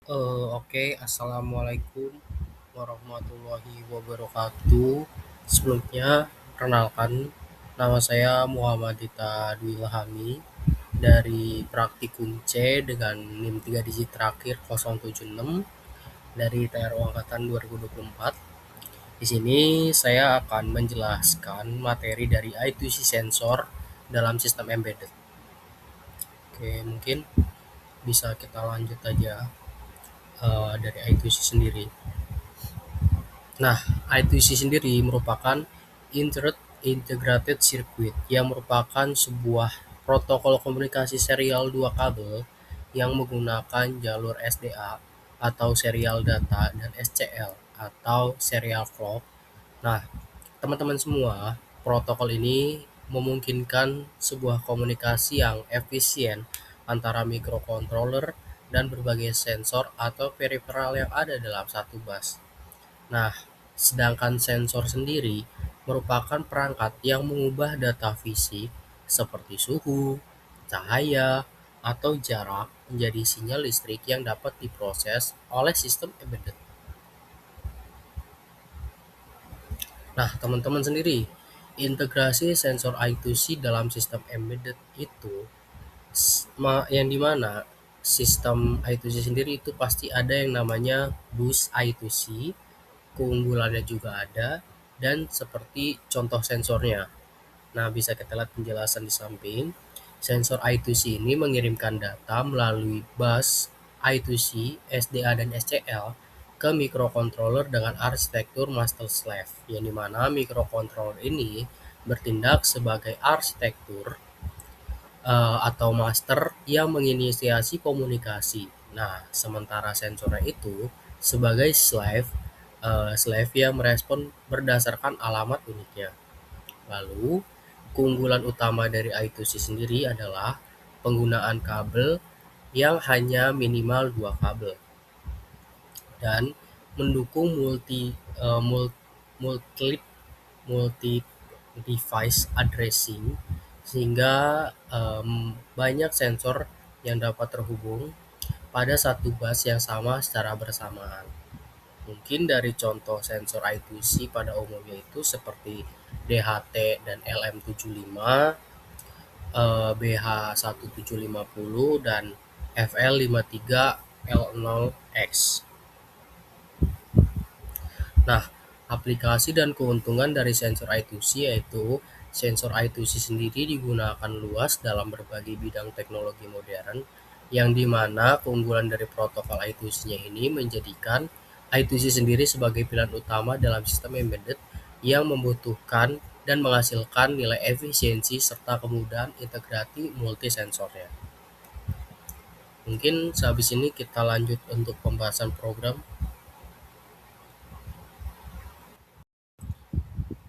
Oke, Assalamualaikum warahmatullahi wabarakatuh. Sebelumnya, perkenalkan, nama saya Muhammad Dita Dwi Ilhami dari Praktikum C dengan NIM 3 digit terakhir 076 dari TRU Angkatan 2024. Di sini saya akan menjelaskan materi dari I2C sensor dalam sistem embedded. Oke, mungkin bisa kita lanjut aja dari I2C sendiri. Nah, I2C sendiri merupakan Integrated Circuit yang merupakan sebuah protokol komunikasi serial dua kabel yang menggunakan jalur SDA atau serial data dan SCL atau serial clock. Nah, teman-teman semua, protokol ini memungkinkan sebuah komunikasi yang efisien antara microcontroller dan berbagai sensor atau peripheral yang ada dalam satu bus. Nah, sedangkan sensor sendiri merupakan perangkat yang mengubah data fisik seperti suhu, cahaya, atau jarak menjadi sinyal listrik yang dapat diproses oleh sistem embedded. Nah, teman-teman sendiri, integrasi sensor I2C dalam sistem embedded itu yang dimana sistem I2C sendiri itu pasti ada yang namanya bus I2C, keunggulannya juga ada, dan seperti contoh sensornya. Nah, bisa kita lihat penjelasan di samping. Sensor I2C ini mengirimkan data melalui bus I2C, SDA, dan SCL ke microcontroller dengan arsitektur master slave, yang dimana microcontroller ini bertindak sebagai arsitektur atau master yang menginisiasi komunikasi. Nah, sementara sensornya itu sebagai slave yang merespon berdasarkan alamat uniknya. Lalu, keunggulan utama dari I2C sendiri adalah penggunaan kabel yang hanya minimal 2 kabel dan mendukung multi multi device addressing sehingga banyak sensor yang dapat terhubung pada satu bus yang sama secara bersamaan. Mungkin dari contoh sensor I2C pada umumnya itu seperti DHT dan LM75, BH1750 dan FL53L0X. Nah, aplikasi dan keuntungan dari sensor I2C yaitu sensor I2C sendiri digunakan luas dalam berbagai bidang teknologi modern, yang dimana keunggulan dari protokol I2C-nya ini menjadikan I2C sendiri sebagai pilihan utama dalam sistem embedded yang membutuhkan dan menghasilkan nilai efisiensi serta kemudahan integrasi multisensornya. Mungkin sehabis ini kita lanjut untuk pembahasan program.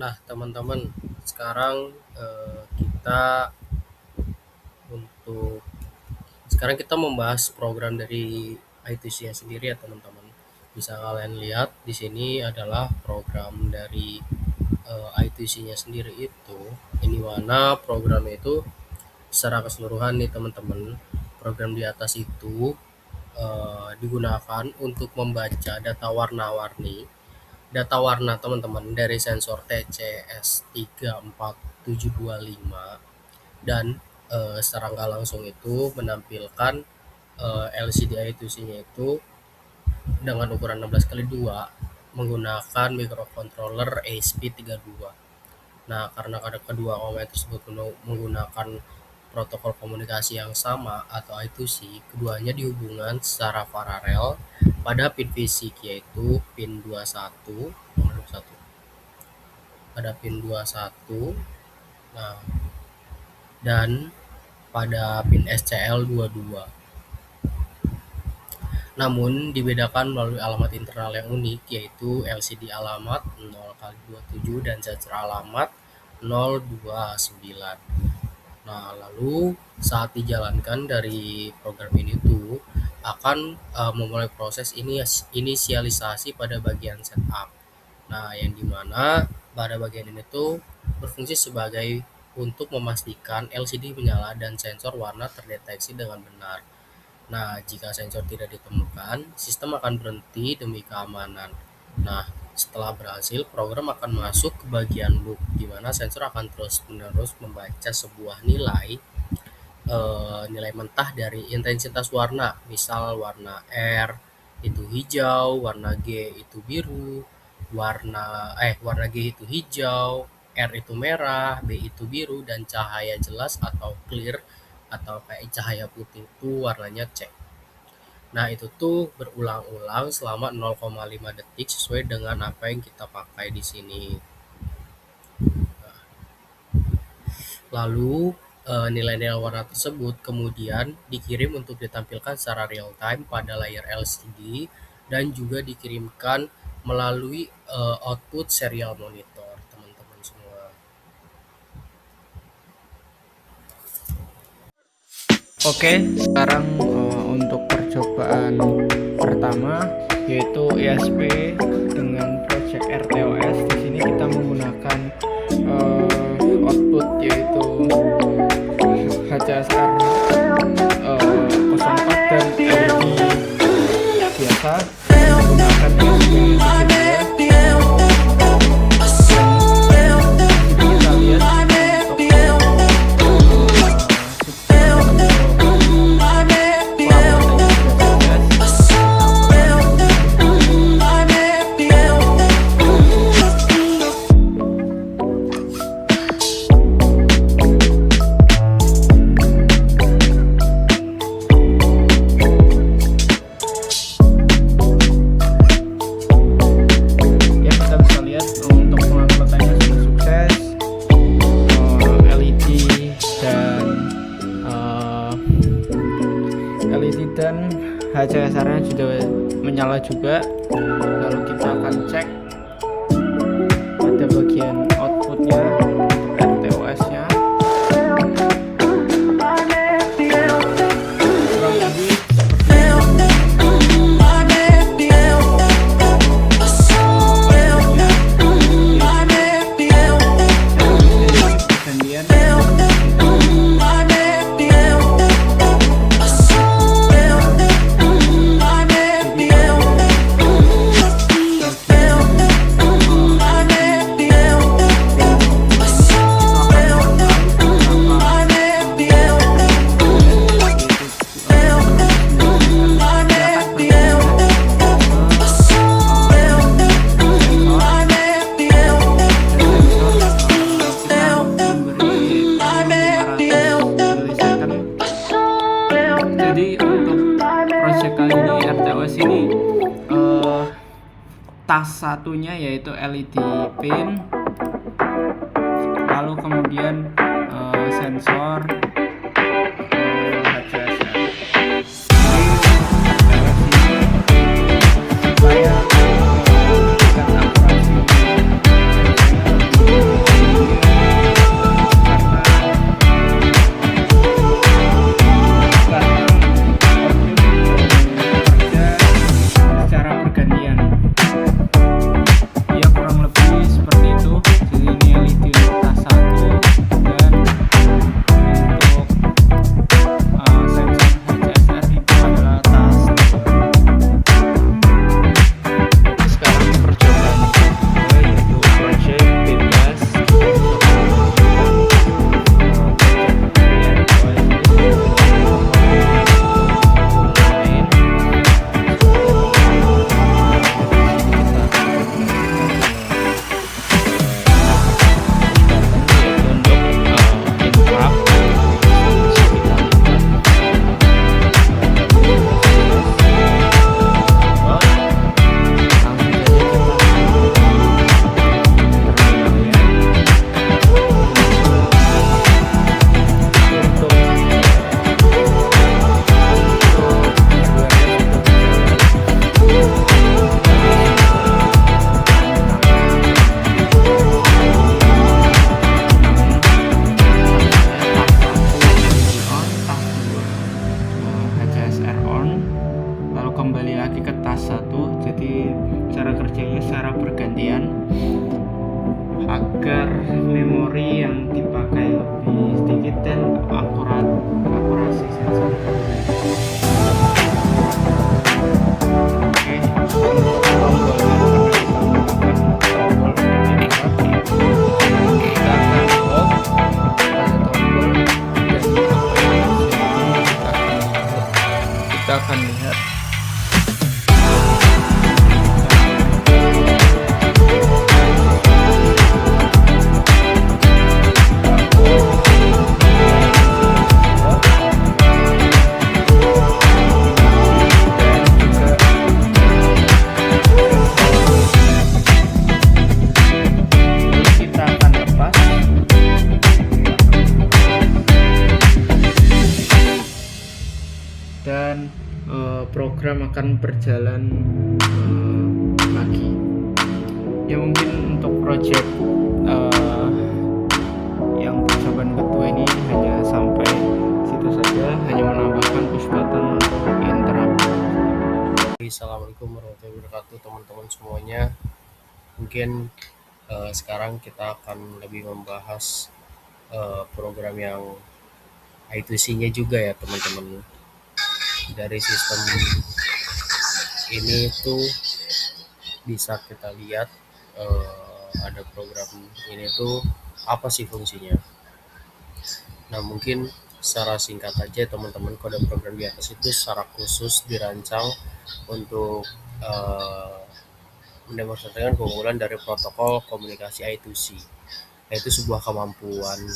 Nah, teman-teman, sekarang kita untuk sekarang kita membahas program dari I2C-nya sendiri ya, teman-teman. Bisa kalian lihat di sini adalah program dari I2C-nya sendiri itu. Ini mana program itu secara keseluruhan nih, teman-teman. Program di atas itu digunakan untuk membaca data warna-warni, data warna teman-teman dari sensor TCS34725, dan secara nggak langsung itu menampilkan LCD I2C-nya itu dengan ukuran 16x2 menggunakan microcontroller ASP32. Nah, karena kedua komponen tersebut menggunakan protokol komunikasi yang sama atau I2C, keduanya dihubungkan secara paralel pada pin fisik yaitu pin 21, pada pin 21, nah, dan pada pin SCL 22. Namun dibedakan melalui alamat internal yang unik yaitu LCD alamat 0x27 dan sensor alamat 029. Nah, lalu saat dijalankan dari program ini tuh akan memulai proses inisialisasi pada bagian setup. Nah, yang dimana pada bagian ini tuh berfungsi sebagai untuk memastikan LCD menyala dan sensor warna terdeteksi dengan benar. Nah, jika sensor tidak ditemukan, sistem akan berhenti demi keamanan. Nah, setelah berhasil, program akan masuk ke bagian loop, di mana sensor akan terus-menerus membaca sebuah nilai mentah dari intensitas warna. Misal warna R itu hijau, warna G itu biru, warna G itu hijau, R itu merah, B itu biru, dan cahaya jelas atau clear atau kayak cahaya putih itu warnanya C. Nah, itu tuh berulang-ulang selama 0,5 detik sesuai dengan apa yang kita pakai di sini. Lalu nilai-nilai warna tersebut kemudian dikirim untuk ditampilkan secara real time pada layar LCD dan juga dikirimkan melalui output serial monitor, teman-teman semua. Oke, sekarang untuk percobaan pertama yaitu ISP dengan project RTOS. Di sini kita menggunakan output yaitu HCSR 04 dan LED biasa menggunakan ISP kita lihat dan HCSR-nya sudah menyala juga. Lalu kita akan cek pada bagian outputnya RTOS-nya. Jadi untuk project kali ini RTOS ini tas satunya yaitu LED pin, lalu kemudian sensor HCSR. Supaya tingkat akurasi secara bergantian. Ya kurang lebih seperti itu. Jadi ini LED untuk tas 1 dan untuk sensor HCSR itu adalah tas 2. Sekarang percobaan kedua yaitu project bebas. Lalu kembali lagi ke tas 1. Jadi cara kerjanya secara bergantian. agar memori yang dipakai lebih sedikit dan akurasi sensor lebih tinggi. Oke, untuk tombolnya karena kita menggunakan tombol ini, kita akan hold pada tombol dan kita akan lihat kita akan lepas dan program akan berjalan lagi. Ya mungkin untuk project yang percobaan kedua ini hanya sampai situ saja, hanya menambahkan push button untuk interrupt. Assalamualaikum warahmatullahi wabarakatuh teman-teman semuanya. Mungkin sekarang kita akan lebih membahas program yang I2C-nya juga ya teman-teman. Dari sistem ini tuh bisa kita lihat ada program ini tuh apa sih fungsinya. Nah mungkin secara singkat aja teman-teman, kode program di atas itu secara khusus dirancang untuk mendemonstrasikan keunggulan dari protokol komunikasi I2C, yaitu sebuah kemampuan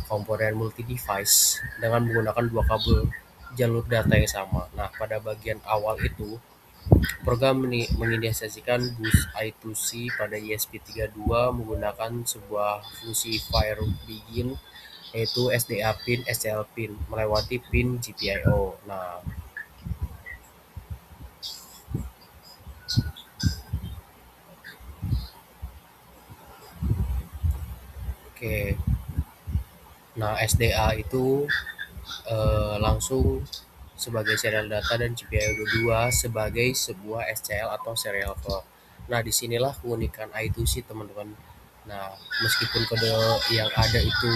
komponen multi-device dengan menggunakan dua kabel jalur data yang sama. Nah, pada bagian awal itu, program menginisiasikan bus I2C pada ESP32 menggunakan sebuah fungsi fire begin, yaitu SDA pin, SCL pin, melewati pin GPIO. Nah, oke. Nah, SDA itu langsung sebagai serial data dan GPIO 2 sebagai sebuah SCL atau serial clock. Nah, disinilah keunikan I2C teman-teman. Nah, meskipun kode yang ada itu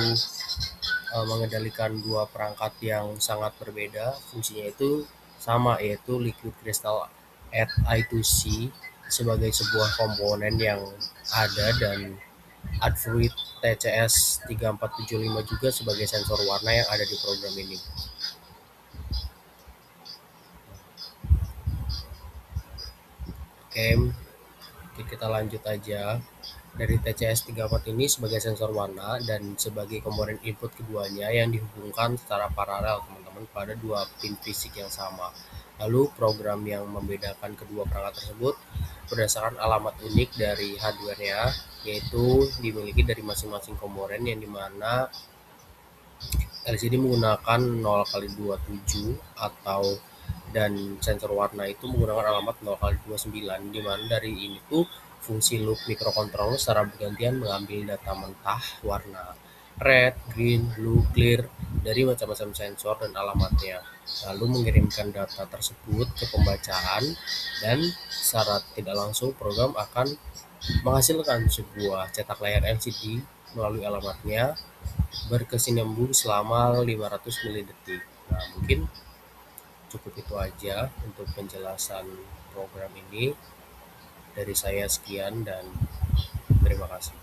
mengendalikan dua perangkat yang sangat berbeda, fungsinya itu sama, yaitu liquid crystal add I2C sebagai sebuah komponen yang ada dan Adfruit TCS 3475 juga sebagai sensor warna yang ada di program ini. Oke, kita lanjut aja. Dari TCS 34 ini sebagai sensor warna dan sebagai komponen input keduanya yang dihubungkan secara paralel teman-teman pada dua pin fisik yang sama. Lalu program yang membedakan kedua perangkat tersebut berdasarkan alamat unik dari hardware-nya, yaitu dimiliki dari masing-masing komponen, yang dimana LCD menggunakan 0x27 atau dan sensor warna itu menggunakan alamat 0x29, di mana dari ini tuh fungsi loop microcontroller secara bergantian mengambil data mentah warna red, green, blue, clear dari macam-macam sensor dan alamatnya, lalu mengirimkan data tersebut ke pembacaan, dan secara tidak langsung program akan menghasilkan sebuah cetak layar LCD melalui alamatnya berkesinambung selama 500 milidetik. Nah, mungkin cukup itu aja untuk penjelasan program ini. Dari saya sekian dan terima kasih.